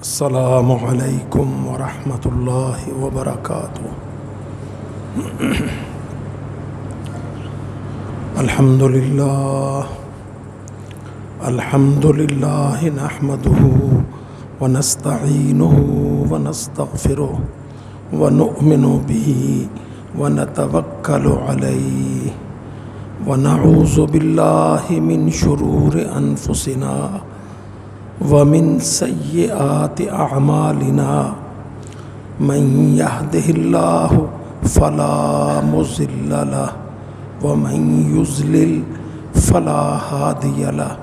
السلام علیکم ورحمۃ اللہ وبرکاتہ۔ الحمد للہ نحمده ونستعینه ونستغفره ونؤمن به ونتوکل علیہ ونعوذ باللہ من شرور انفسنا ومن سیئات اعمالنا من يهده الله فلا مضل له ومن يضلل فلا هادي له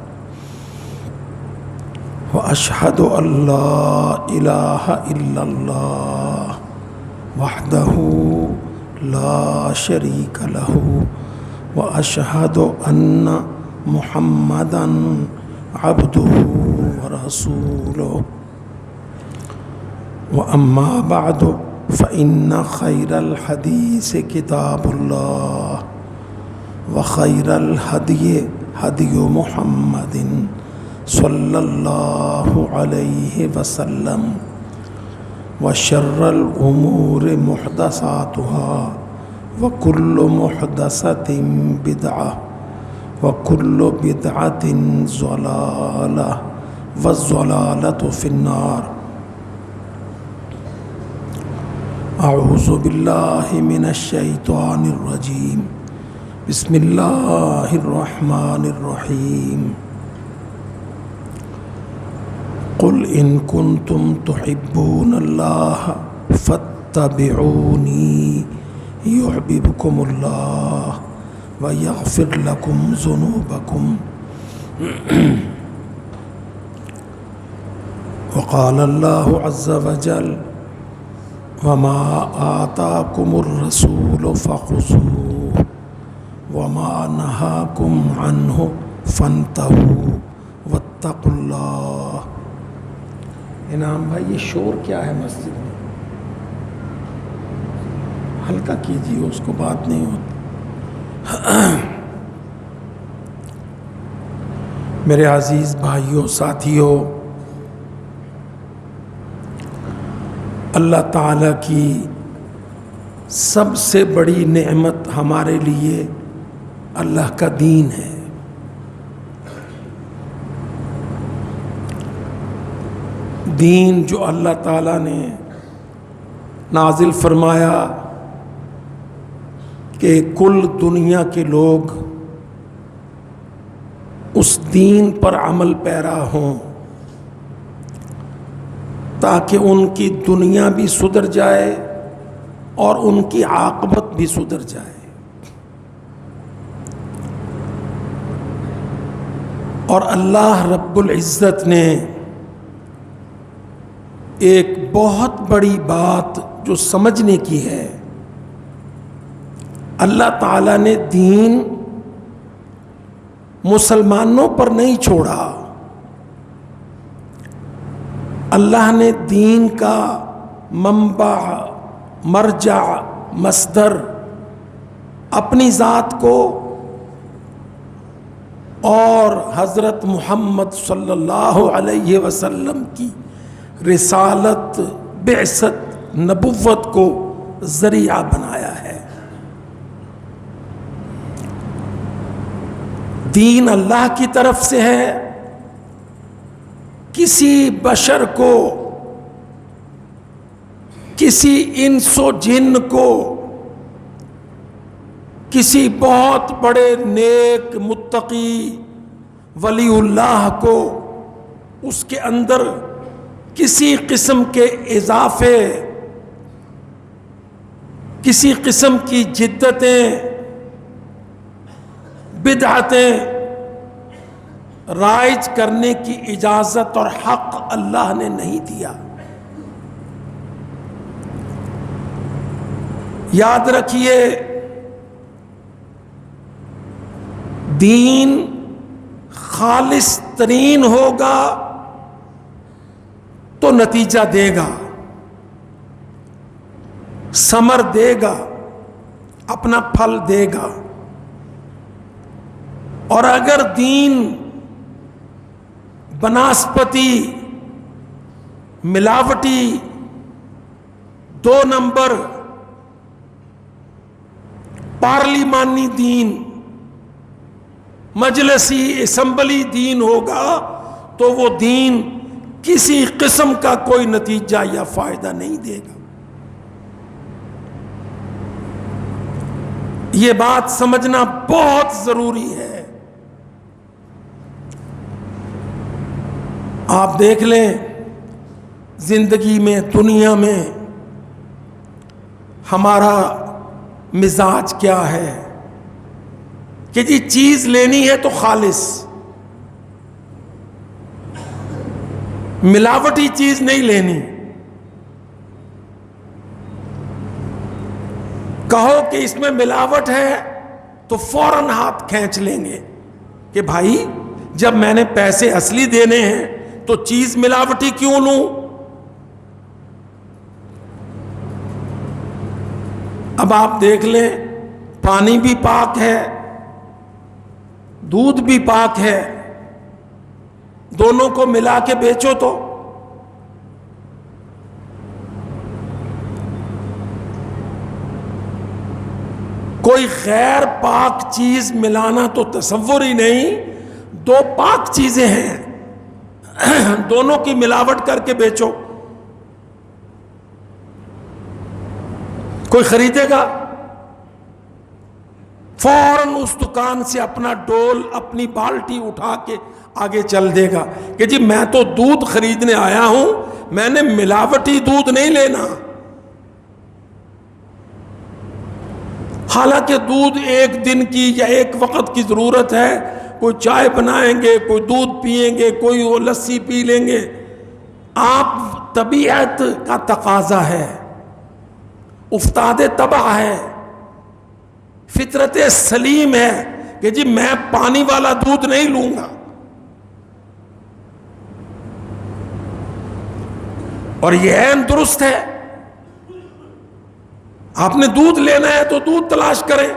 واشهد ان لا اله الا الله وحده لا شريك له واشهد ان محمدا عبده ورسوله وأما بعد فإن خير الحديث كتاب الله وخير الهدي هدي محمد صلى الله عليه وسلم وشر الأمور محدثاتها وكل محدثة بدعة وَكُلُّ بِدْعَةٍ ضَلَالَةٍ وَالضَّلَالَةُ فِي النَّارِ۔ اعوذ باللہ من الشیطان الرجیم، بسم اللہ الرحمن الرحیم۔ قُلْ إِن كُنتُمْ تُحِبُّونَ اللَّهَ فَاتَّبِعُونِي يُحْبِبْكُمُ اللَّهُ وَيَغْفِرْ لَكُمْ ذُنُوبَكُمْ وَقَالَ اللَّهُ عَزَّ وَجَلَّ وَمَا آتَاكُمُ الرَّسُولُ فَخُذُوهُ وَمَا نَهَاكُمْ عَنْهُ فَانْتَهُوا وَاتَّقُوا اللَّهَ۔ انعام بھائی، یہ شور کیا ہے مسجد میں؟ ہلکا کیجیے، اس کو بات نہیں ہوتی۔ میرے عزیز بھائیوں، ساتھیوں، اللہ تعالیٰ کی سب سے بڑی نعمت ہمارے لیے اللہ کا دین ہے۔ دین جو اللہ تعالیٰ نے نازل فرمایا کہ کل دنیا کے لوگ اس دین پر عمل پیرا ہوں تاکہ ان کی دنیا بھی سدھر جائے اور ان کی عاقبت بھی سدھر جائے۔ اور اللہ رب العزت نے ایک بہت بڑی بات جو سمجھنے کی ہے، اللہ تعالیٰ نے دین مسلمانوں پر نہیں چھوڑا، اللہ نے دین کا منبع، مرجع، مصدر اپنی ذات کو اور حضرت محمد صلی اللہ علیہ وسلم کی رسالت، بعثت، نبوت کو ذریعہ بنایا ہے۔ دین اللہ کی طرف سے ہے، کسی بشر کو، کسی انس و جن کو، کسی بہت بڑے نیک متقی ولی اللہ کو اس کے اندر کسی قسم کے اضافے، کسی قسم کی جدتیں، بدعتیں رائج کرنے کی اجازت اور حق اللہ نے نہیں دیا۔ یاد رکھیے، دین خالص ترین ہوگا تو نتیجہ دے گا، ثمر دے گا، اپنا پھل دے گا۔ اور اگر دین بناسپتی ملاوٹی 2 نمبر پارلیمانی دین، مجلسی اسمبلی دین ہوگا تو وہ دین کسی قسم کا کوئی نتیجہ یا فائدہ نہیں دے گا. یہ بات سمجھنا بہت ضروری ہے. آپ دیکھ لیں زندگی میں، دنیا میں ہمارا مزاج کیا ہے کہ جی چیز لینی ہے تو خالص، ملاوٹی چیز نہیں لینی. کہو کہ اس میں ملاوٹ ہے تو فوراً ہاتھ کھینچ لیں گے کہ بھائی جب میں نے پیسے اصلی دینے ہیں تو چیز ملاوٹی کیوں لوں. اب آپ دیکھ لیں، پانی بھی پاک ہے، دودھ بھی پاک ہے، دونوں کو ملا کے بیچو تو کوئی غیر پاک چیز ملانا تو تصور ہی نہیں. 2 پاک چیزیں ہیں، دونوں کی ملاوٹ کر کے بیچو، کوئی خریدے گا؟ فوراً اس دکان سے اپنا ڈول، اپنی بالٹی اٹھا کے آگے چل دے گا کہ جی میں تو دودھ خریدنے آیا ہوں، میں نے ملاوٹی دودھ نہیں لینا. حالانکہ دودھ ایک دن کی یا ایک وقت کی ضرورت ہے. کوئی چائے بنائیں گے، کوئی دودھ پئیں گے، کوئی وہ لسی پی لیں گے. آپ طبیعت کا تقاضا ہے، افتاد طبع ہے، فطرت سلیم ہے کہ جی میں پانی والا دودھ نہیں لوں گا. اور یہ عین درست ہے. آپ نے دودھ لینا ہے تو دودھ تلاش کریں،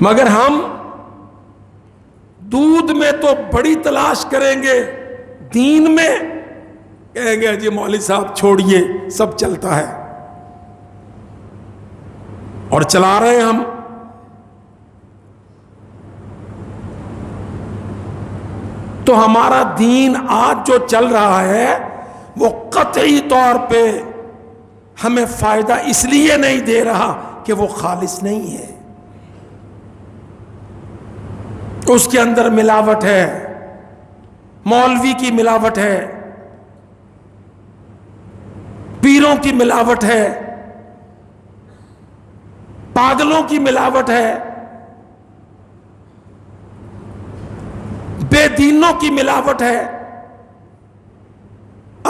مگر ہم دودھ میں تو بڑی تلاش کریں گے، دین میں کہیں گے جی مولوی صاحب چھوڑیے سب چلتا ہے، اور چلا رہے ہیں ہم. تو ہمارا دین آج جو چل رہا ہے وہ قطعی طور پہ ہمیں فائدہ اس لیے نہیں دے رہا کہ وہ خالص نہیں ہے. اس کے اندر ملاوٹ ہے، مولوی کی ملاوٹ ہے، پیروں کی ملاوٹ ہے، پاگلوں کی ملاوٹ ہے، بے دینوں کی ملاوٹ ہے.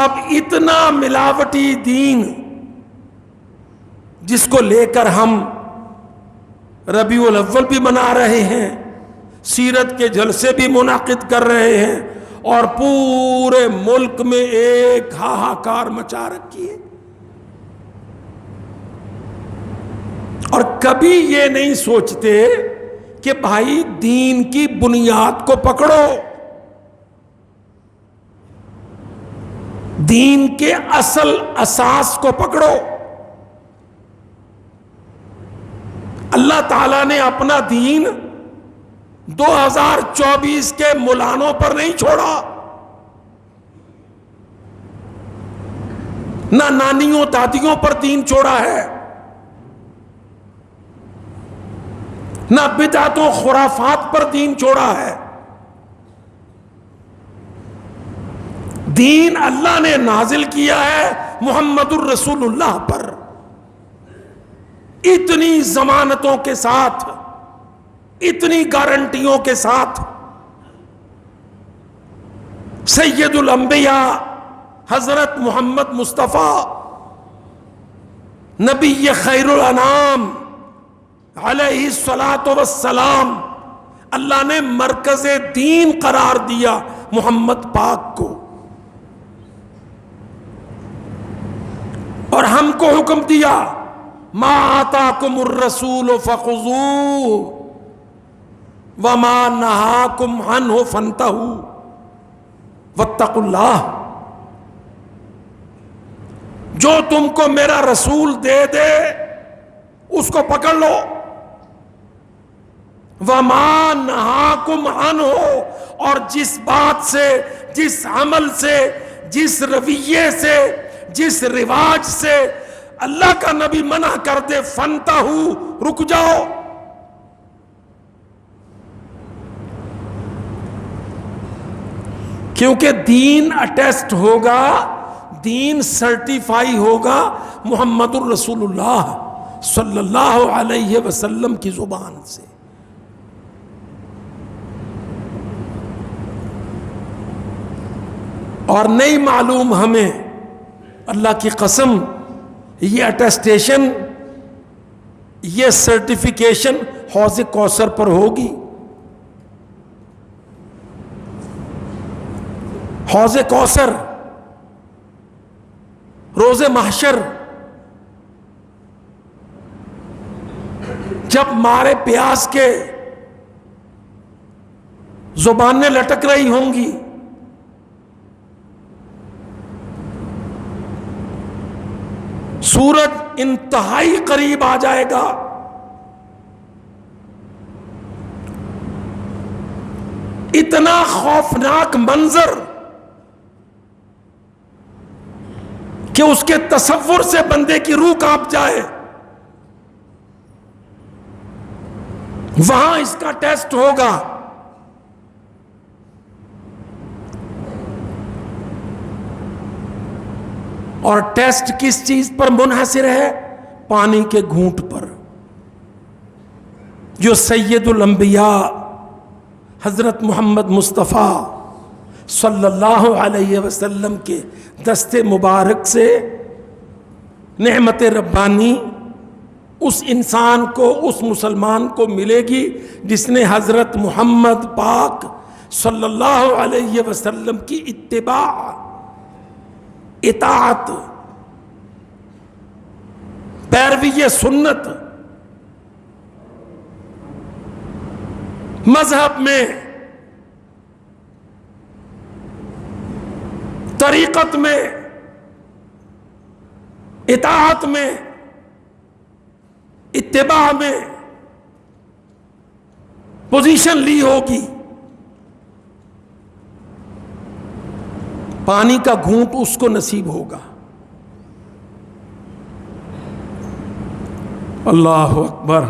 اب اتنا ملاوٹی دین جس کو لے کر ہم ربیع الاول بھی منا رہے ہیں، سیرت کے جلسے بھی منعقد کر رہے ہیں، اور پورے ملک میں ایک ہاہاکار مچا رکھی ہے. اور کبھی یہ نہیں سوچتے کہ بھائی دین کی بنیاد کو پکڑو، دین کے اصل اساس کو پکڑو. اللہ تعالیٰ نے اپنا دین 2024 کے مولانوں پر نہیں چھوڑا، نہ نانیوں دادیوں پر دین چھوڑا ہے، نہ بدعت و خرافات پر دین چھوڑا ہے. دین اللہ نے نازل کیا ہے محمد الرسول اللہ پر، اتنی ضمانتوں کے ساتھ، اتنی گارنٹیوں کے ساتھ. سید الانبیاء حضرت محمد مصطفیٰ نبی خیر الانام علیہ الصلاۃ والسلام، اللہ نے مرکز دین قرار دیا محمد پاک کو، اور ہم کو حکم دیا ما آتاکم الرسول فخذوہ وما نہاکم عنہ فانتہوا. واتقوا اللہ، جو تم کو میرا رسول دے دے اس کو پکڑ لو، وَمَا نَهَاكُمْ عَنْهُ، اور جس بات سے، جس عمل سے، جس رویے سے، جس رواج سے اللہ کا نبی منع کر دے، فَانْتَهُوا، رک جاؤ۔ کیونکہ دین اٹیسٹ ہوگا، دین سرٹیفائی ہوگا محمد الرسول اللہ صلی اللہ علیہ وسلم کی زبان سے۔ اور نہیں معلوم ہمیں، اللہ کی قسم، یہ اٹیسٹیشن، یہ سرٹیفیکیشن حوض کوثر پر ہوگی، حوض کوثر، روز محشر، جب مارے پیاس کے زبانیں لٹک رہی ہوں گی، سورج انتہائی قریب آ جائے گا، اتنا خوفناک منظر کہ اس کے تصور سے بندے کی روح کانپ جائے، وہاں اس کا ٹیسٹ ہوگا۔ اور ٹیسٹ کس چیز پر منحصر ہے؟ پانی کے گھونٹ پر، جو سید الانبیاء حضرت محمد مصطفیٰ صلی اللہ علیہ وسلم کے دست مبارک سے نعمت ربانی اس انسان کو، اس مسلمان کو ملے گی جس نے حضرت محمد پاک صلی اللہ علیہ وسلم کی اتباع، اطاعت، پیروی سنت، مذہب میں، طریقت میں، اطاعت میں، اتباع میں پوزیشن لی ہوگی۔ پانی کا گھونٹ اس کو نصیب ہوگا۔ اللہ اکبر۔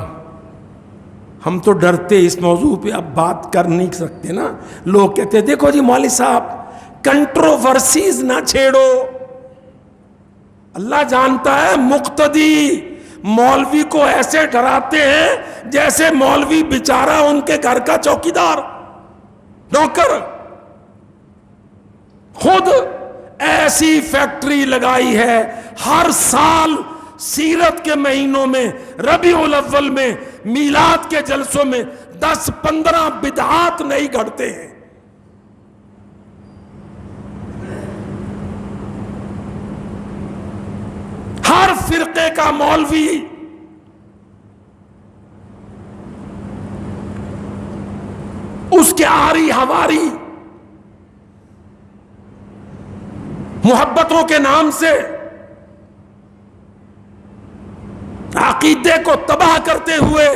ہم تو ڈرتے اس موضوع پہ اب بات کر نہیں سکتے نا، لوگ کہتے دیکھو جی مولوی صاحب کنٹروورسیز نہ چھیڑو۔ اللہ جانتا ہے مقتدی مولوی کو ایسے ڈراتے ہیں جیسے مولوی بیچارہ ان کے گھر کا چوکیدار، نوکر۔ خود ایسی فیکٹری لگائی ہے، ہر سال سیرت کے مہینوں میں، ربیع الاول میں، میلاد کے جلسوں میں 10-15 بدعات نہیں گھڑتے ہیں۔ ہر فرقے کا مولوی اس کے آری ہواری محبتوں کے نام سے عقیدے کو تباہ کرتے ہوئے،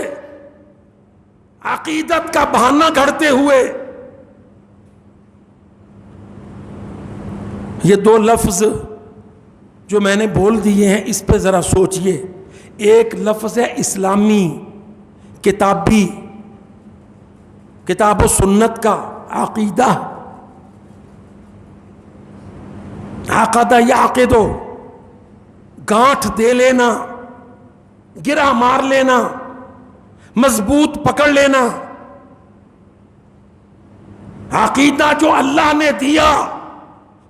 عقیدت کا بہانہ گھڑتے ہوئے، یہ 2 لفظ جو میں نے بول دیے ہیں اس پہ ذرا سوچئے۔ ایک لفظ ہے اسلامی، کتابی، کتاب و سنت کا عقیدہ، عقدہ یعقدو، گانٹھ دے لینا، گرہ مار لینا، مضبوط پکڑ لینا۔ عقیدہ جو اللہ نے دیا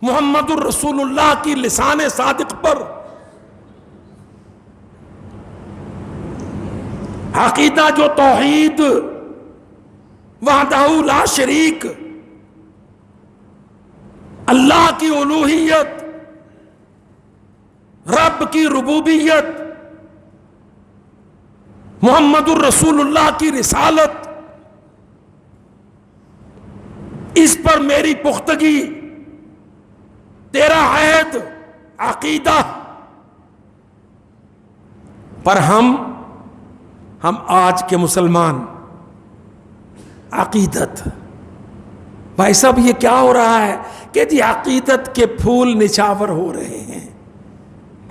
محمد الرسول اللہ کی لسان صادق پر، عقیدہ جو توحید، وحدہ لا شریک، اللہ کی الوہیت، رب کی ربوبیت، محمد الرسول اللہ کی رسالت، اس پر میری پختگی، تیرا عہد، عقیدہ، پر ہم آج کے مسلمان عقیدت. بھائی صاحب یہ کیا ہو رہا ہے کہ جی عقیدت کے پھول نچھاور ہو رہے ہیں.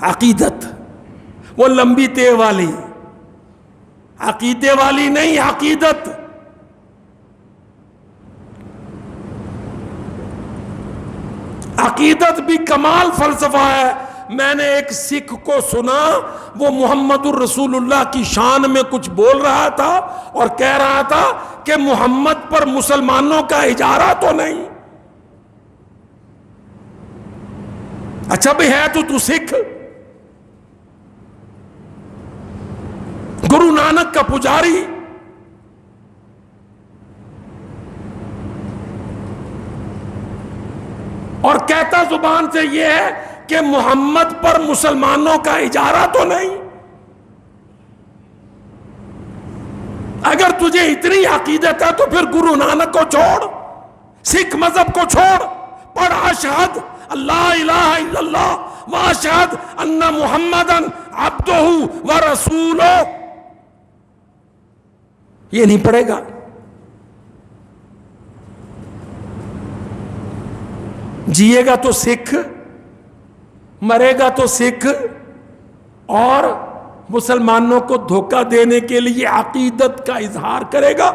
عقیدت وہ لمبی تے والی، عقیدے والی نہیں، عقیدت. عقیدت بھی کمال فلسفہ ہے. میں نے ایک سکھ کو سنا، وہ محمد الرسول اللہ کی شان میں کچھ بول رہا تھا اور کہہ رہا تھا کہ محمد پر مسلمانوں کا اجارہ تو نہیں. اچھا بھی ہے تو سکھ، گرو نانک کا پجاری، اور کہتا زبان سے یہ ہے کہ محمد پر مسلمانوں کا اجارہ تو نہیں. اگر تجھے اتنی عقیدت ہے تو پھر گرو نانک کو چھوڑ، سکھ مذہب کو چھوڑ، پڑھ اشہد اللہ الہ الا اللہ و اشہد ان محمدن عبدہ و رسولہ. یہ نہیں پڑھے گا. جیے گا تو سکھ، مرے گا تو سکھ، اور مسلمانوں کو دھوکہ دینے کے لیے عقیدت کا اظہار کرے گا.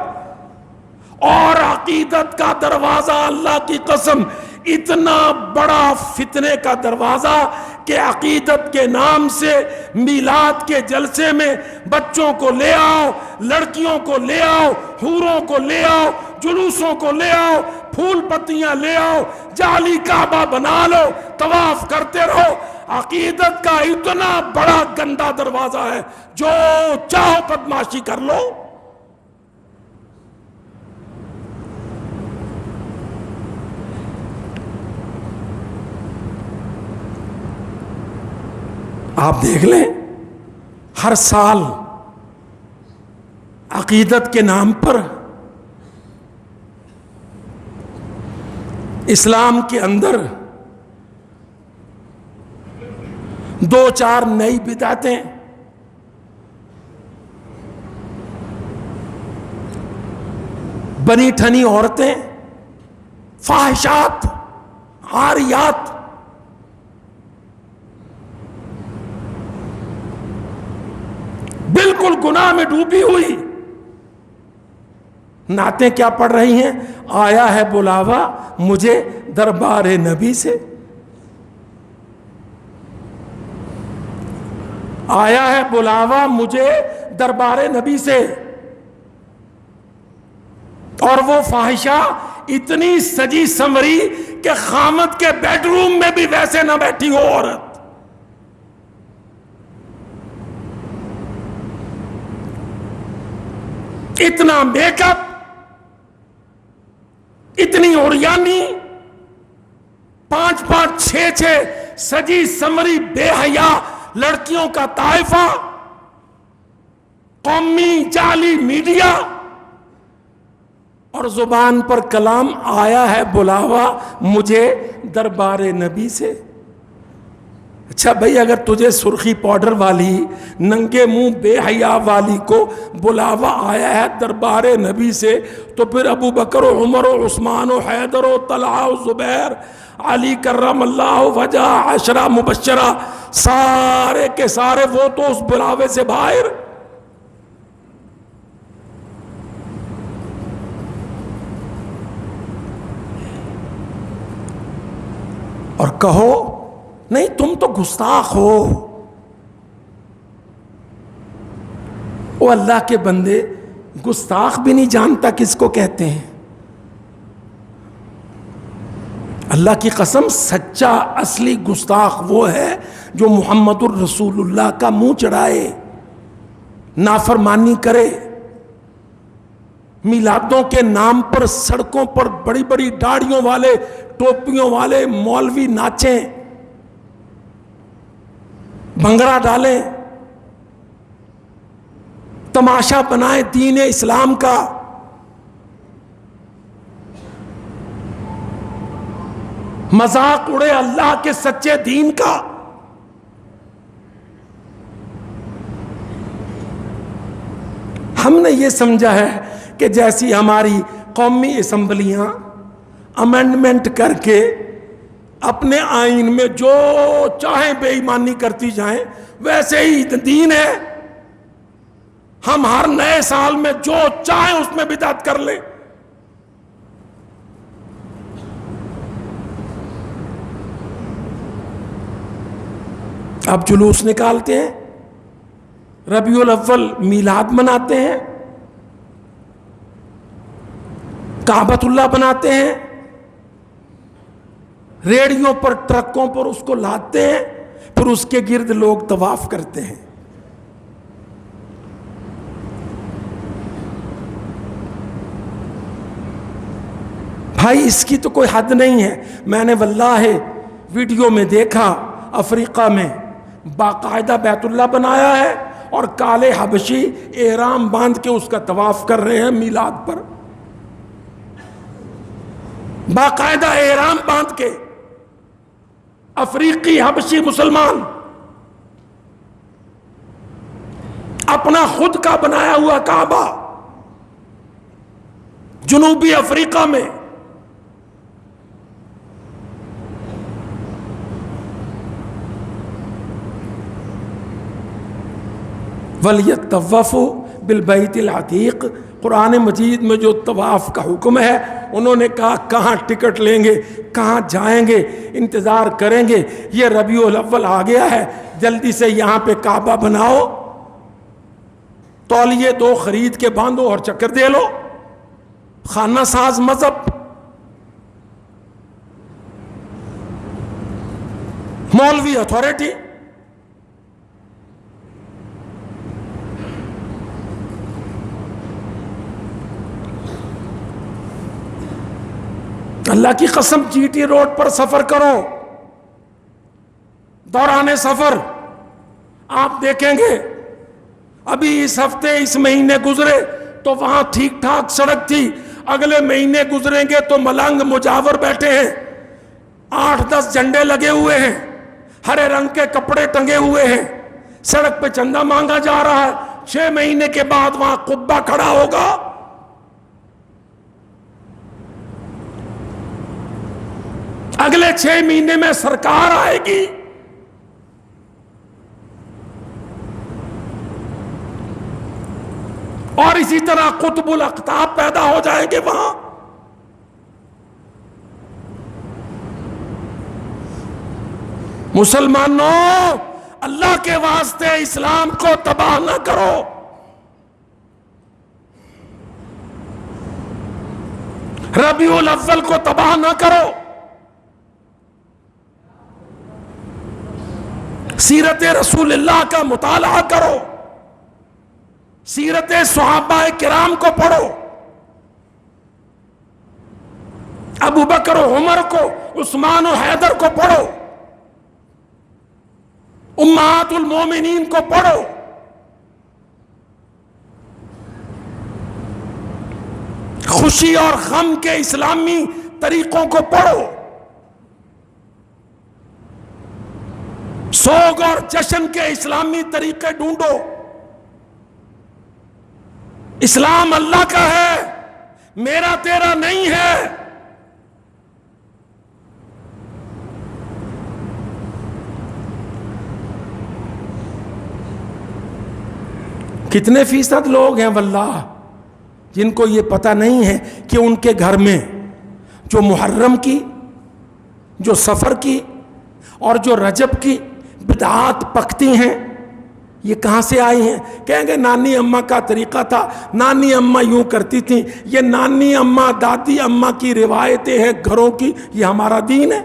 اور عقیدت کا دروازہ اللہ کی قسم اتنا بڑا فتنے کا دروازہ کہ عقیدت کے نام سے میلاد کے جلسے میں بچوں کو لے آؤ، لڑکیوں کو لے آؤ، حوروں کو لے آؤ، جلوسوں کو لے آؤ، پھول پتیاں لے آؤ، جعلی کعبہ بنا لو، طواف کرتے رہو. عقیدت کا اتنا بڑا گندا دروازہ ہے، جو چاہو بدماشی کر لو. آپ دیکھ لیں، ہر سال عقیدت کے نام پر اسلام کے اندر 2-4 نئی بدعتیں، بنی ٹھنی عورتیں، فاحشات، عاریات، بالکل گناہ میں ڈوبی ہوئی. نعتیں کیا پڑھ رہی ہیں؟ آیا ہے بلاوا مجھے دربار نبی سے، آیا ہے بلاوا مجھے دربار نبی سے. اور وہ فاحشہ اتنی سجی سنوری کہ خامد کے بیڈ روم میں بھی ویسے نہ بیٹھی ہو عورت. اتنا میک اپ، اتنی اوریانی، 5-5 6-6 سجی سمری بے حیا لڑکیوں کا طائفہ، قومی جعلی میڈیا، اور زبان پر کلام آیا ہے بلاوا مجھے دربار نبی سے. اچھا بھائی، اگر تجھے سرخی پاؤڈر والی، ننگے منہ بے حیا والی کو بلاوا آیا ہے دربار نبی سے، تو پھر ابو بکر و عمر و عثمان و حیدر و طلحہ و زبیر، علی کرم اللہ وجہ، عشرہ مبشرہ، سارے کے سارے وہ تو اس بلاوے سے باہر. اور کہو نہیں تم تو گستاخ ہو. وہ اللہ کے بندے، گستاخ بھی نہیں جانتا کس کو کہتے ہیں. اللہ کی قسم سچا اصلی گستاخ وہ ہے جو محمد الرسول اللہ کا منہ چڑھائے، نافرمانی کرے، میلادوں کے نام پر سڑکوں پر بڑی بڑی داڑھیوں والے، ٹوپیوں والے مولوی ناچیں، بھنگڑا ڈالیں، تماشا بنائیں دین اسلام کا. مذاق اڑے اللہ کے سچے دین کا. ہم نے یہ سمجھا ہے کہ جیسی ہماری قومی اسمبلیاں امینڈمنٹ کر کے اپنے آئین میں جو چاہیں بے ایمانی کرتی جائیں ویسے ہی دین ہے. ہم ہر نئے سال میں جو چاہیں اس میں بدعت کر لیں. اب جلوس نکالتے ہیں, ربیع الاول میلاد مناتے ہیں, کعبۃ اللہ بناتے ہیں, ریڑیوں پر ٹرکوں پر اس کو لاتے ہیں, پھر اس کے گرد لوگ طواف کرتے ہیں. بھائی اس کی تو کوئی حد نہیں ہے. میں نے واللہ ویڈیو میں دیکھا افریقہ میں باقاعدہ بیت اللہ بنایا ہے اور کالے حبشی احرام باندھ کے اس کا طواف کر رہے ہیں میلاد پر. باقاعدہ احرام باندھ کے افریقی حبشی مسلمان اپنا خود کا بنایا ہوا کعبہ جنوبی افریقہ میں. وَلْيَطَّوَّفُوا بِالْبَيْتِ الْعَتِيقِ. قرآن مجید میں جو طواف کا حکم ہے, انہوں نے کہا کہاں ٹکٹ لیں گے, کہاں جائیں گے, انتظار کریں گے. یہ ربیع الاول آ گیا ہے, جلدی سے یہاں پہ کعبہ بناؤ, تولیے 2 خرید کے باندھو اور چکر دے لو. خانہ ساز مذہب, مولوی اتھارٹی. اللہ کی قسم جی ٹی روڈ پر سفر کرو, دوران سفر آپ دیکھیں گے. ابھی اس ہفتے اس مہینے گزرے تو وہاں ٹھیک ٹھاک سڑک تھی, اگلے مہینے گزریں گے تو ملنگ مجاور بیٹھے ہیں, 8-10 جھنڈے لگے ہوئے ہیں, ہرے رنگ کے کپڑے ٹنگے ہوئے ہیں, سڑک پہ چندہ مانگا جا رہا ہے. 6 مہینے کے بعد وہاں قبہ کھڑا ہوگا. اگلے 6 مہینے میں سرکار آئے گی. اور اسی طرح قطب الاقطاب پیدا ہو جائیں گے وہاں. مسلمانوں, اللہ کے واسطے اسلام کو تباہ نہ کرو. ربیع الاول کو تباہ نہ کرو. سیرت رسول اللہ کا مطالعہ کرو, سیرت صحابہ کرام کو پڑھو, ابو بکر و عمر کو, عثمان و حیدر کو پڑھو, امہات المومنین کو پڑھو. خوشی اور غم کے اسلامی طریقوں کو پڑھو, سوگ اور جشن کے اسلامی طریقے ڈھونڈو. اسلام اللہ کا ہے, میرا تیرا نہیں ہے. کتنے فیصد لوگ ہیں واللہ جن کو یہ پتہ نہیں ہے کہ ان کے گھر میں جو محرم کی, جو سفر کی اور جو رجب کی بدعات پکتی ہیں, یہ کہاں سے آئی ہیں؟ کہیں گے نانی اماں کا طریقہ تھا, نانی اماں یوں کرتی تھیں. یہ نانی اماں دادی اماں کی روایتیں ہیں گھروں کی, یہ ہمارا دین ہے.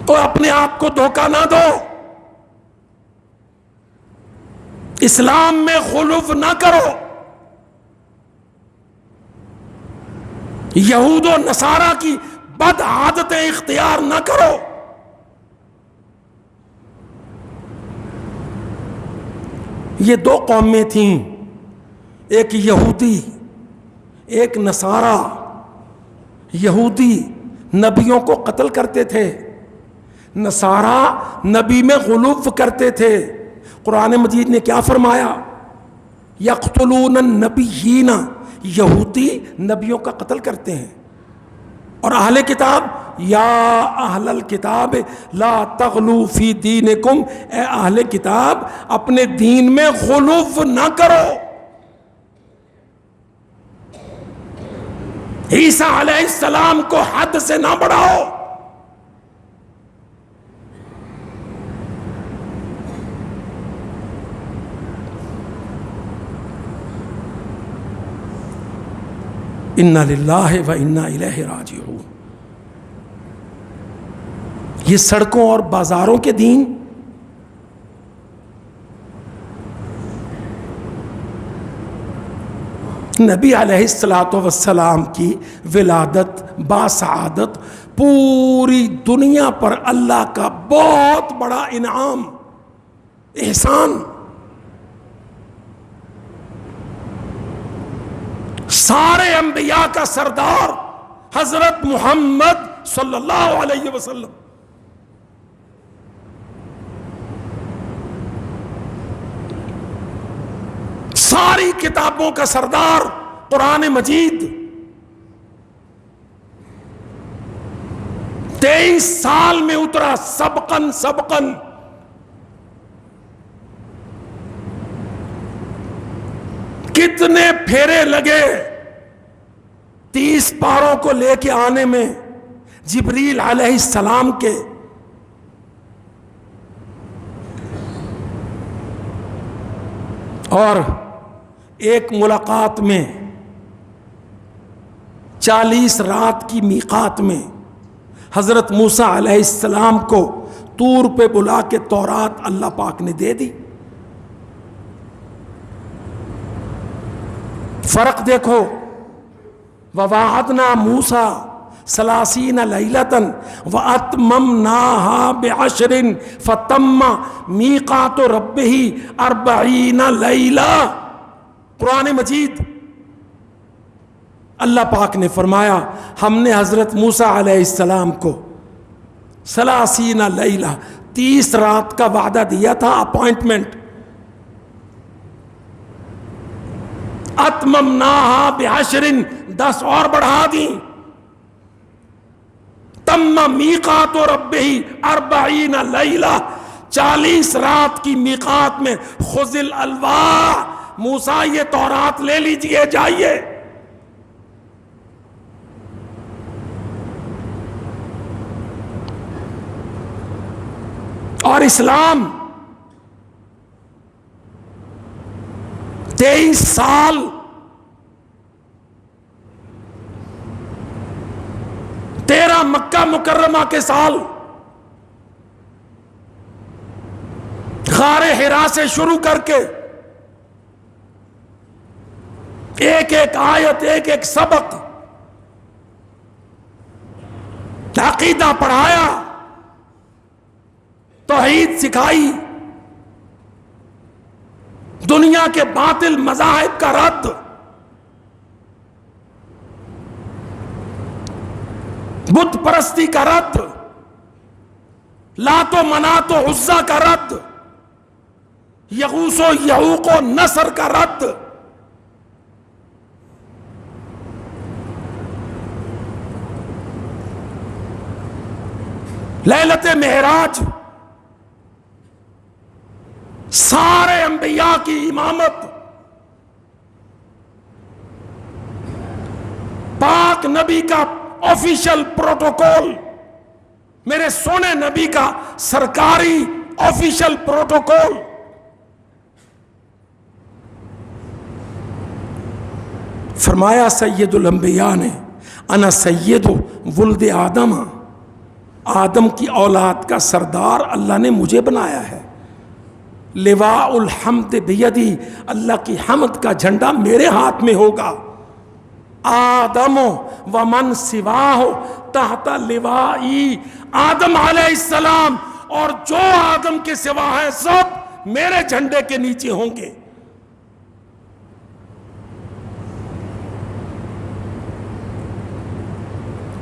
تو اپنے آپ کو دھوکہ نہ دو, اسلام میں خلوف نہ کرو, یہود و نصارہ کی بد عادتیں اختیار نہ کرو. یہ 2 قومیں تھیں, ایک یہودی ایک نصارہ، یہودی نبیوں کو قتل کرتے تھے، نصارہ نبی میں غلو کرتے تھے۔ قرآن مجید نے کیا فرمایا؟ یقتلون النبیین، یہودی نبیوں کا قتل کرتے ہیں۔ اور اہل کتاب، یا اہل الکتاب لا تغلو فی دینکم، اے اہل کتاب اپنے دین میں غلو نہ کرو، عیسیٰ علیہ السلام کو حد سے نہ بڑھاؤ۔ انا للہ و انا الیہ راجعون۔ یہ سڑکوں اور بازاروں کے دین، نبی علیہ السلام کی ولادت باسعادت پوری دنیا پر اللہ کا بہت بڑا انعام، احسان۔ سارے انبیاء کا سردار حضرت محمد صلی اللہ علیہ وسلم، ساری کتابوں کا سردار قرآن مجید، 23 سال میں اترا سبقن سبقن۔ کتنے پھیرے لگے 30 پاروں کو لے کے آنے میں جبریل علیہ السلام کے، اور ایک ملاقات میں 40 رات کی میقات میں حضرت موسیٰ علیہ السلام کو طور پہ بلا کے تورات اللہ پاک نے دے دی۔ فرق دیکھو، وَوَعَدْنَا مُوسَىٰ 30 لَيْلَةً وَأَتْمَمْنَاهَا بِعَشْرٍ فَتَمَّ مِيقَاتُ رَبِّهِ 40 لَيْلَةً۔ قرآن مجید، اللہ پاک نے فرمایا ہم نے حضرت موسیٰ علیہ السلام کو 30 لیلہ 30 رات کا وعدہ دیا تھا، اپوائنٹمنٹ۔ اتممناہا بعشر، 10 اور بڑھا دی۔ تم میقات ربہ 40 لیلہ، 40 رات کی میقات میں خذ الالواح، موسیٰ یہ تورات لے لیجئے جائیے۔ اور اسلام 23 سال تیرہ مکہ مکرمہ کے سال غار حرا سے شروع کر کے ایک ایک آیت، ایک ایک سبق، عقیدہ پڑھایا، توحید سکھائی، دنیا کے باطل مذاہب کا رد، بت پرستی کا رد، لات و منات و عزا کا رد، یغوث و یعوق و نصر کا رد، لیلت معراج، سارے انبیاء کی امامت، پاک نبی کا آفیشل پروٹوکول، میرے سونے نبی کا سرکاری آفیشل پروٹوکول، فرمایا سید الانبیاء نے انا سید ولد آدم، آدم کی اولاد کا سردار اللہ نے مجھے بنایا ہے، لواء الحمد بیدی، اللہ کی حمد کا جھنڈا میرے ہاتھ میں ہوگا، آدم ومن سواہ تحت لوائی، آدم علیہ السلام اور جو آدم کے سوا ہے سب میرے جھنڈے کے نیچے ہوں گے۔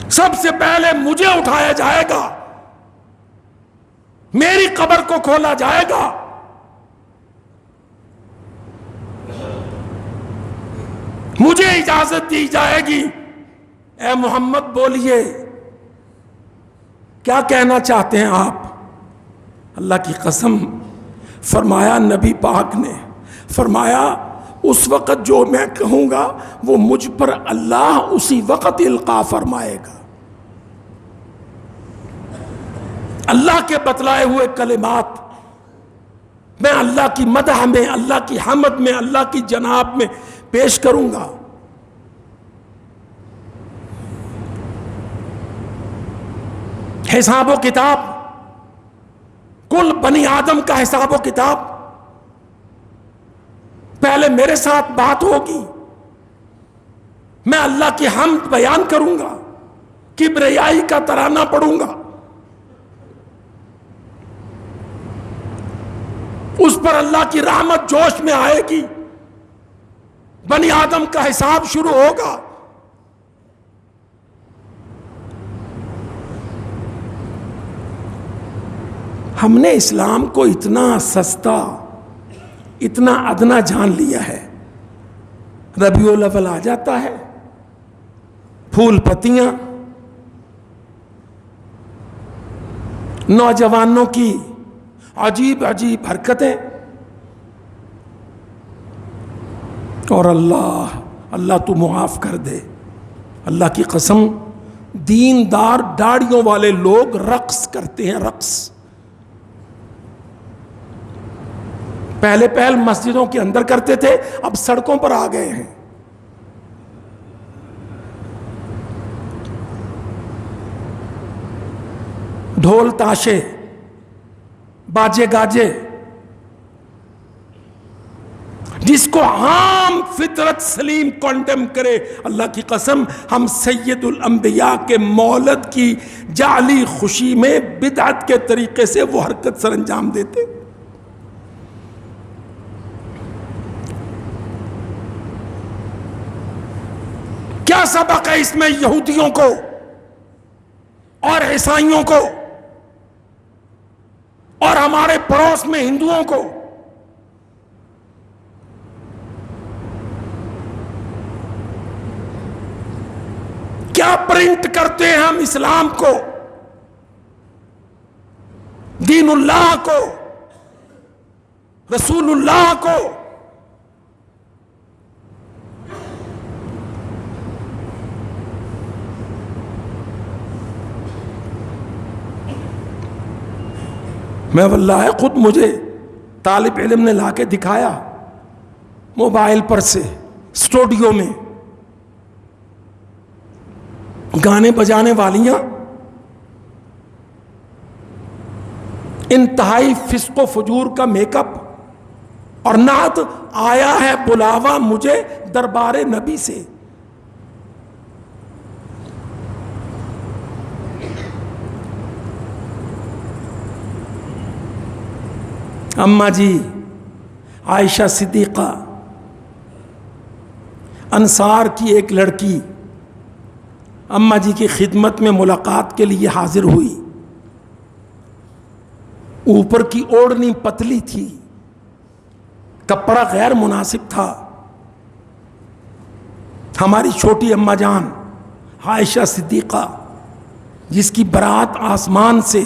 سب سے پہلے مجھے اٹھایا جائے گا، میری قبر کو کھولا جائے گا، مجھے اجازت دی جائے گی، اے محمد بولیے کیا کہنا چاہتے ہیں آپ؟ اللہ کی قسم، فرمایا نبی پاک نے فرمایا اس وقت جو میں کہوں گا وہ مجھ پر اللہ اسی وقت القا فرمائے گا۔ اللہ کے بتلائے ہوئے کلمات میں اللہ کی مدح میں، اللہ کی حمد میں، اللہ کی جناب میں پیش کروں گا۔ حساب و کتاب، کل بنی آدم کا حساب و کتاب پہلے میرے ساتھ بات ہوگی، میں اللہ کی حمد بیان کروں گا، کبریائی کا ترانہ پڑھوں گا، اس پر اللہ کی رحمت جوش میں آئے گی، بنی آدم کا حساب شروع ہوگا۔ ہم نے اسلام کو اتنا سستا، اتنا ادنا جان لیا ہے۔ ربیع الاول آ جاتا ہے، پھول پتیاں، نوجوانوں کی عجیب عجیب حرکتیں، اور اللہ تو معاف کر دے، اللہ کی قسم دیندار داڑھیوں والے لوگ رقص کرتے ہیں، رقص۔ پہلے مسجدوں کے اندر کرتے تھے، اب سڑکوں پر آ گئے ہیں۔ ڈھول تاشے، باجے گاجے، جس کو عام فطرت سلیم کنڈم کرے، اللہ کی قسم ہم سید الانبیاء کے مولد کی جعلی خوشی میں بدعت کے طریقے سے وہ حرکت سر انجام دیتے۔ کیا سبق ہے اس میں یہودیوں کو اور عیسائیوں کو اور ہمارے پڑوس میں ہندوؤں کو؟ کیا پرنٹ کرتے ہیں ہم اسلام کو، دین اللہ کو، رسول اللہ کو؟ میں واللہ خود مجھے طالب علم نے لا کے دکھایا موبائل پر سے، اسٹوڈیو میں گانے بجانے والیاں، انتہائی فسق و فجور کا میک اپ، اور نعت آیا ہے بلاوا مجھے دربار نبی سے۔ اماں جی عائشہ صدیقہ انصار کی ایک لڑکی اماں جی کی خدمت میں ملاقات کے لیے حاضر ہوئی۔ اوپر کی اوڑھنی پتلی تھی، کپڑا غیر مناسب تھا۔ ہماری چھوٹی اماں جان عائشہ صدیقہ، جس کی برات آسمان سے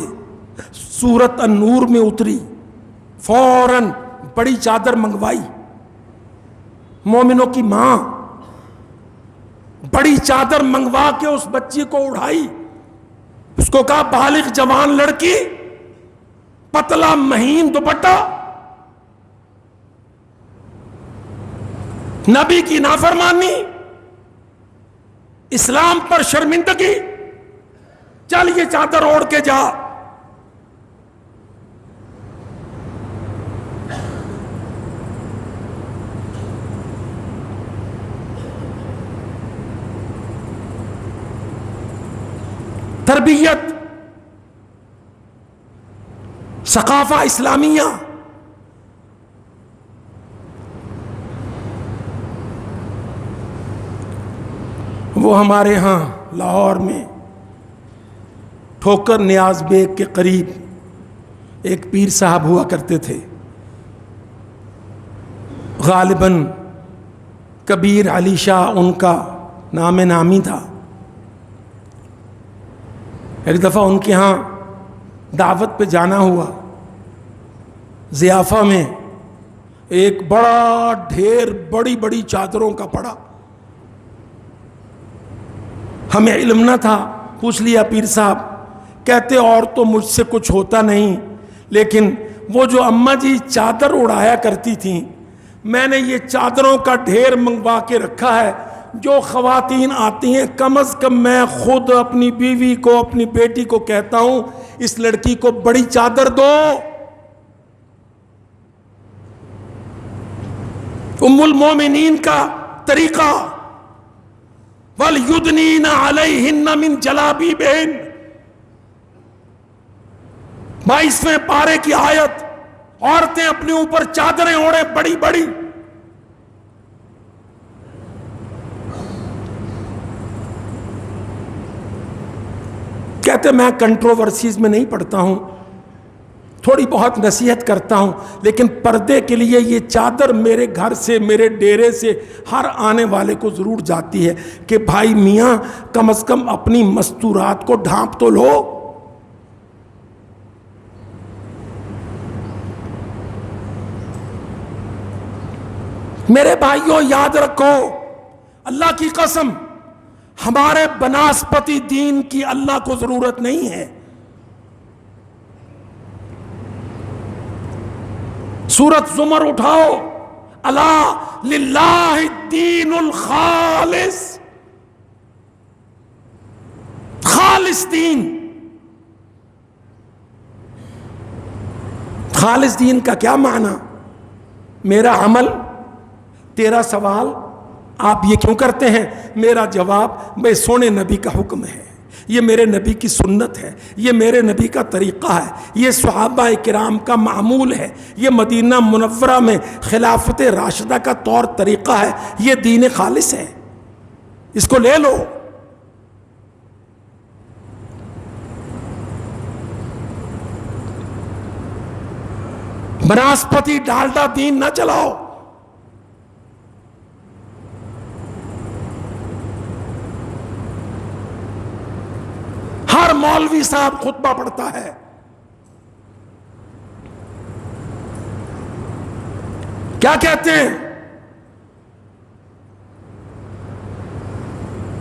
سورۃ النور میں اتری، فوراً بڑی چادر منگوائی۔ مومنوں کی ماں بڑی چادر منگوا کے اس بچی کو اڑائی، اس کو کہا بالغ جوان لڑکی، پتلا مہین دوپٹہ، نبی کی نافرمانی، اسلام پر شرمندگی، چل یہ چادر اوڑھ کے جا۔ تربیت، ثقافہ اسلامیہ، وہ ہمارے ہاں لاہور میں ٹھوکر نیاز بیگ کے قریب ایک پیر صاحب ہوا کرتے تھے، غالباً کبیر علی شاہ ان کا نام نامی تھا۔ ایک دفعہ ان کے ہاں دعوت پہ جانا ہوا، ضیافہ میں ایک بڑا ڈھیر بڑی بڑی چادروں کا پڑا۔ ہمیں علم نہ تھا، پوچھ لیا پیر صاحب، کہتے اور تو مجھ سے کچھ ہوتا نہیں، لیکن وہ جو اماں جی چادر اڑایا کرتی تھیں، میں نے یہ چادروں کا ڈھیر منگوا کے رکھا ہے۔ جو خواتین آتی ہیں کم از کم میں خود اپنی بیوی کو، اپنی بیٹی کو کہتا ہوں اس لڑکی کو بڑی چادر دو۔ ام المومنین کا طریقہ، وَلْيُدْنِينَ عَلَيْهِنَّ مِنْ جَلَابِيبِهِنَّ، 22ویں پارے کی آیت، عورتیں اپنے اوپر چادریں اوڑھیں بڑی بڑی۔ کہتے میں کنٹروورسیز میں نہیں پڑھتا ہوں، تھوڑی بہت نصیحت کرتا ہوں، لیکن پردے کے لیے یہ چادر میرے گھر سے، میرے ڈیرے سے ہر آنے والے کو ضرور جاتی ہے کہ بھائی میاں کم از کم اپنی مستورات کو ڈھانپ تو لو۔ میرے بھائیوں یاد رکھو، اللہ کی قسم ہمارے بناسپتی دین کی اللہ کو ضرورت نہیں ہے۔ سورۃ زمر اٹھاؤ، الا للہ الدین الخالص، خالص دین۔ خالص دین کا کیا معنی؟ میرا عمل، تیرا سوال، آپ یہ کیوں کرتے ہیں؟ میرا جواب، میں سونے نبی کا حکم ہے، یہ میرے نبی کی سنت ہے، یہ میرے نبی کا طریقہ ہے، یہ صحابہ کرام کا معمول ہے، یہ مدینہ منورہ میں خلافت راشدہ کا طور طریقہ ہے، یہ دین خالص ہے، اس کو لے لو۔ بناسپتی ڈالڈا دین نہ چلاؤ۔ ہر مولوی صاحب خطبہ پڑھتا ہے، کیا کہتے ہیں؟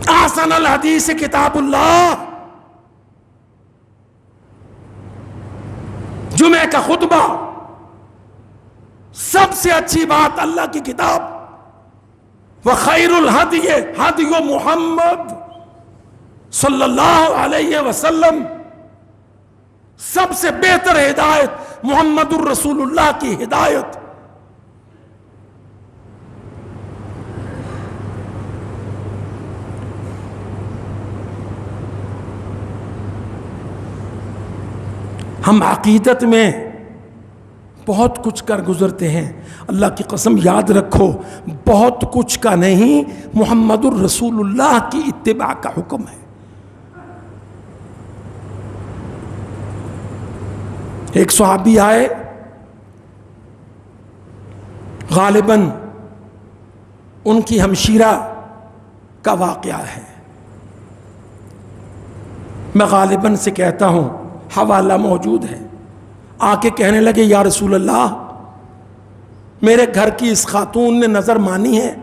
احسن الحدیث کتاب اللہ، جمعہ کا خطبہ، سب سے اچھی بات اللہ کی کتاب، وخیر الہدی ہدی محمد صلی اللہ علیہ وسلم، سب سے بہتر ہدایت محمد الرسول اللہ کی ہدایت۔ ہم عقیدت میں بہت کچھ کر گزرتے ہیں، اللہ کی قسم یاد رکھو بہت کچھ کا نہیں، محمد الرسول اللہ کی اتباع کا حکم ہے۔ ایک صحابی آئے، غالباً ان کی ہمشیرہ کا واقعہ ہے، میں غالباً سے کہتا ہوں، حوالہ موجود ہے، آ کے کہنے لگے یا رسول اللہ، میرے گھر کی اس خاتون نے نظر مانی ہے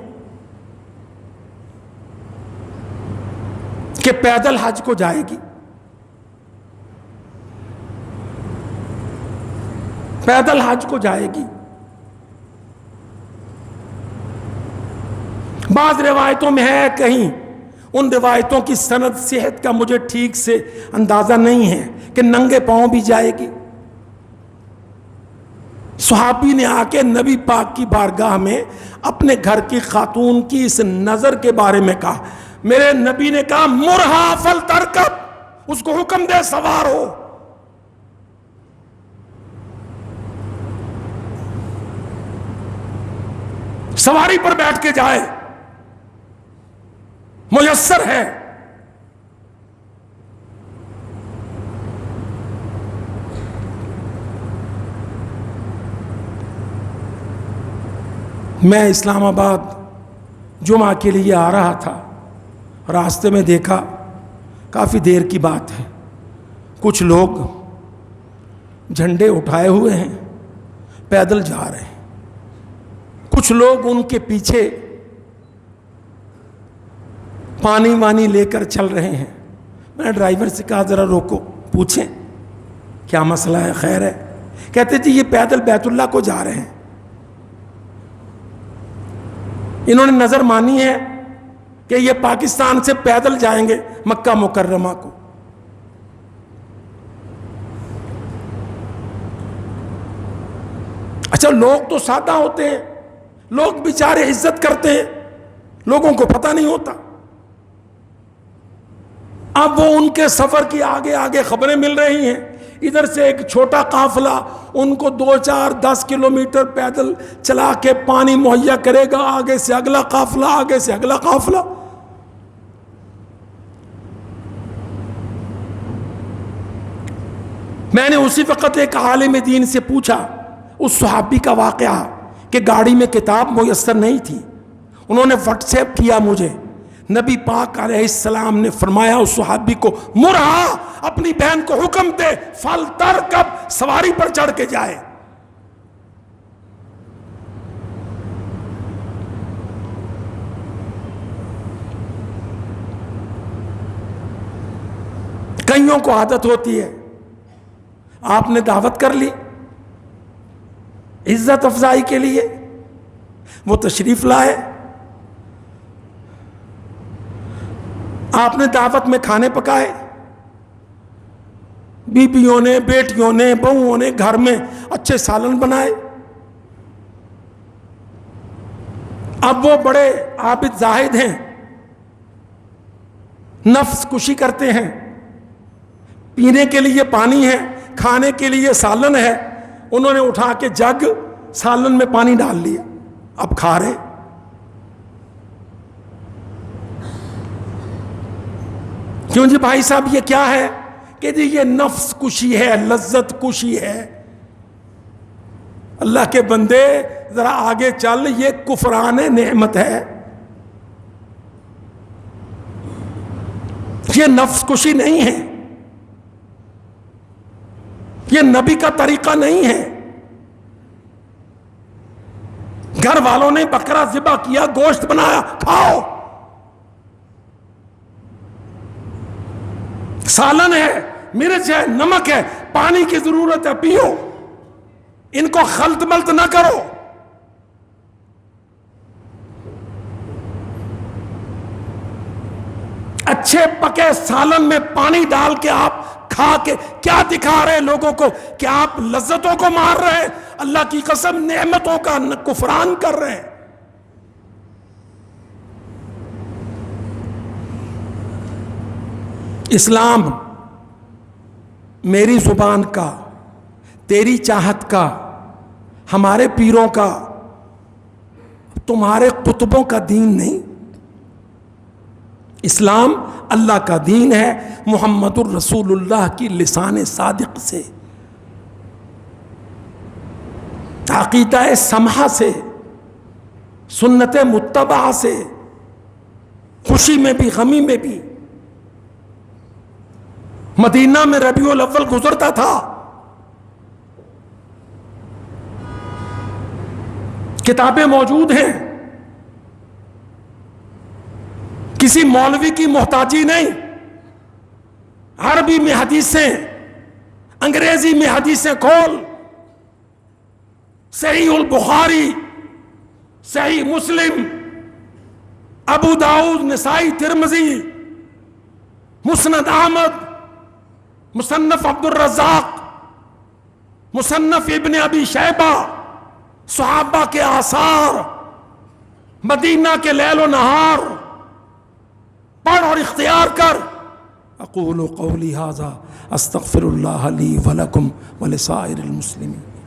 کہ پیدل حج کو جائے گی، پیدل حج کو جائے گی۔ بعض روایتوں میں ہے کہیں، ان روایتوں کی سند صحت کا مجھے ٹھیک سے اندازہ نہیں ہے کہ ننگے پاؤں بھی جائے گی۔ صحابی نے آ کے نبی پاک کی بارگاہ میں اپنے گھر کی خاتون کی اس نظر کے بارے میں کہا، میرے نبی نے کہا مرہا فلترکب، اس کو حکم دے سوار ہو۔ سواری پر بیٹھ کے جائے، میسر ہے۔ میں اسلام آباد جمعہ کے لیے آ رہا تھا، راستے میں دیکھا، کافی دیر کی بات ہے، کچھ لوگ جھنڈے اٹھائے ہوئے ہیں، پیدل جا رہے ہیں، کچھ لوگ ان کے پیچھے پانی وانی لے کر چل رہے ہیں۔ میں نے ڈرائیور سے کہا ذرا روکو، پوچھیں کیا مسئلہ ہے، خیر ہے؟ کہتے جی یہ پیدل بیت اللہ کو جا رہے ہیں، انہوں نے نظر مانی ہے کہ یہ پاکستان سے پیدل جائیں گے مکہ مکرمہ کو۔ اچھا، لوگ تو سادہ ہوتے ہیں، لوگ بیچارے عزت کرتے ہیں، لوگوں کو پتہ نہیں ہوتا۔ اب وہ ان کے سفر کی آگے آگے خبریں مل رہی ہیں، ادھر سے ایک چھوٹا قافلہ ان کو 2 4 10 کلومیٹر پیدل چلا کے پانی مہیا کرے گا، آگے سے اگلا قافلہ، آگے سے اگلا قافلہ۔ میں نے اسی وقت ایک عالم دین سے پوچھا اس صحابی کا واقعہ کہ گاڑی میں کتاب میسر نہیں تھی، انہوں نے واٹس ایپ کیا مجھے، نبی پاک علیہ السلام نے فرمایا اس صحابی کو، مرہا اپنی بہن کو حکم دے فلترکب، سواری پر چڑھ کے جائے۔ کئیوں کو عادت ہوتی ہے، آپ نے دعوت کر لی عزت افزائی کے لیے، وہ تشریف لائے، آپ نے دعوت میں کھانے پکائے، بیبیوں نے، بیٹیوں نے، بہوؤں نے گھر میں اچھے سالن بنائے۔ اب وہ بڑے عابد زاہد ہیں، نفس کشی کرتے ہیں، پینے کے لیے پانی ہے، کھانے کے لیے سالن ہے، انہوں نے اٹھا کے جگ سالن میں پانی ڈال لیا، اب کھا رہے۔ کیوں جی بھائی صاحب یہ کیا ہے؟ کہ جی یہ نفس کشی ہے، لذت کشی ہے۔ اللہ کے بندے ذرا آگے چل، یہ کفران نعمت ہے، یہ نفس کشی نہیں ہے، یہ نبی کا طریقہ نہیں ہے۔ گھر والوں نے بکرا ذبح کیا، گوشت بنایا، کھاؤ، سالن ہے، مرچ ہے، نمک ہے، پانی کی ضرورت ہے، پیو، ان کو خلط ملط نہ کرو۔ اچھے پکے سالن میں پانی ڈال کے آپ کھا کے کیا دکھا رہے لوگوں کو کہ آپ لذتوں کو مار رہے ہیں؟ اللہ کی قسم نعمتوں کا کفران کر رہے ہیں۔ اسلام میری زبان کا، تیری چاہت کا، ہمارے پیروں کا، تمہارے قطبوں کا دین نہیں۔ اسلام اللہ کا دین ہے، محمد الرسول اللہ کی لسان صادق سے، عقیدہ سمحہ سے، سنت متبعہ سے، خوشی میں بھی غمی میں بھی۔ مدینہ میں ربیع الاول گزرتا تھا، کتابیں موجود ہیں، کسی مولوی کی محتاجی نہیں، عربی میں حدیثیں، انگریزی میں حدیثیں کھول، صحیح البخاری، صحیح مسلم، ابو داؤد، نسائی، ترمذی، مسند احمد، مصنف عبد الرزاق، مصنف ابن ابی شیبہ، صحابہ کے آثار، مدینہ کے لیل و نہار، پڑھ اور اختیار کر۔ اقول قولی ھذا استغفر اللہ لی ولکم ولسائر المسلمین۔